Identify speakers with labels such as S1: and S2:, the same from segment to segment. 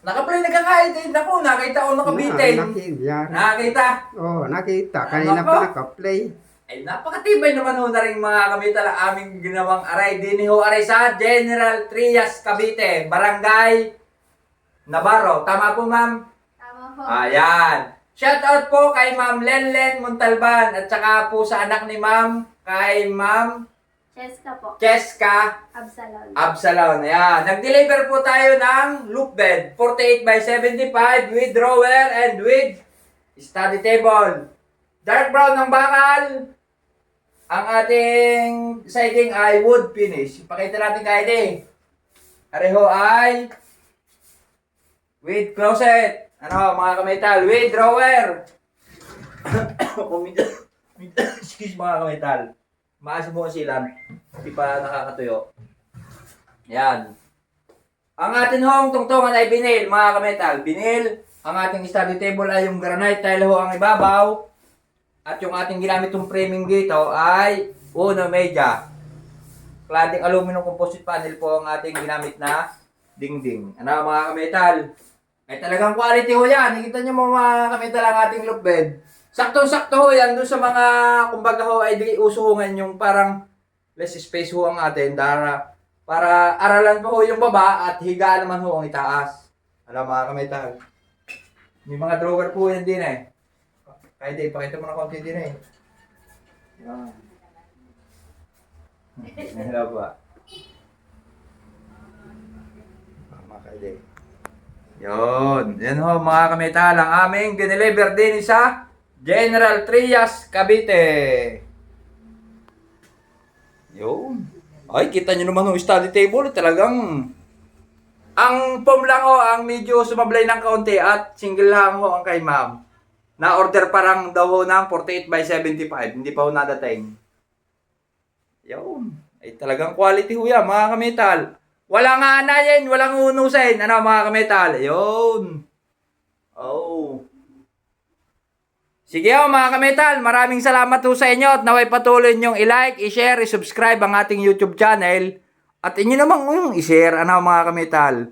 S1: Nakaplay nagkakain din. Naku, nakita ko nakabitin. Nakita?
S2: Oo, nakita. Kanina
S1: Nako.
S2: pa naka-play.
S1: Ay, napakatibay naman ho na rin mga kamital ang aming ginawang aray. Dini ho aray sa General Trias, Cavite. Barangay Navarro. Tama po, ma'am?
S3: Tama po.
S1: Ayan. Shoutout po kay Ma'am Lenlen Montalban at saka po sa anak ni Ma'am kay Ma'am
S3: Cheska po.
S1: Cheska
S3: Absalon.
S1: Absalon. Ayan. Nag-deliver po tayo ng loop bed 48 by 75 with drawer and with study table. Dark brown ng bakal. Ang ating siding ay wood finish. Pakita natin kahit eh. Areho ay with closet. Ano mga kametal? With drawer. Excuse mga kametal. Maasim mo ang silan. Hindi pa nakakatuyo. Yan. Ang atin hong tungtungan ay binil, mga kametal. Binil. Ang ating study table ay yung granite tile ho ang ibabaw. At yung ating ginamit yung framing dito ay uno media. Cladding aluminum composite panel po ang ating ginamit na dingding. Ano mga kametal? Ay talagang quality ho yan. Nakita nyo mga kametal ang ating loop bed. Saktong-sakto ho yan doon sa mga kumbaga ho ay di usuhungan yung parang less space ho ang atin para aralan po ho yung baba at higaan naman ho ang itaas. Ano mga kametal? May mga drawer po yan din eh. Kahit eh, pakita mo na konti din eh. Yan. Hello ba? Tama kayo eh. Yun. Yan ho mga kametal. Ang aming dineliver din sa General Trias, Cavite. Yun. Ay, kita nyo naman yung study table. Talagang ang foam lang ho ang medyo sumablay ng kaunti at single lang ho ang kay ma'am. Na-order parang daw ho ng 48 by 75. Hindi pa ho nadating. Yun. Ay talagang quality ho yan mga kametal. Walang anayin, walang unusin. Ano mga kametal? Yun. Oh. Sige ho mga kametal, maraming salamat ho sa inyo at naway patuloy nyong i-like, i-share, i-subscribe ang ating YouTube channel. At inyo naman yung i-share, ano mga kametal.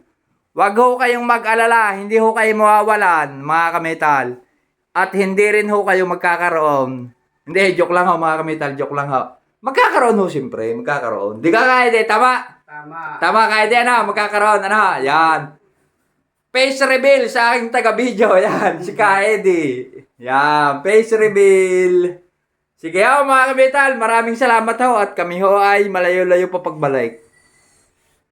S1: Huwag ho kayong mag-alala, hindi ho kayo mawawalan mga kametal. At hindi rin ho kayo magkakaroon. Hindi, joke lang ho mga kametal, joke lang ho. Magkakaroon ho siyempre, magkakaroon. Di ka kaya di, tama?
S2: Tama.
S1: Tama kaya di, ano, magkakaroon, ano, yan. Face reveal sa aking taga-video, yan, si Kaedi. Yan, face reveal. Sige ho mga kametal, maraming salamat ho at kami ho ay malayo-layo pa pagbalik.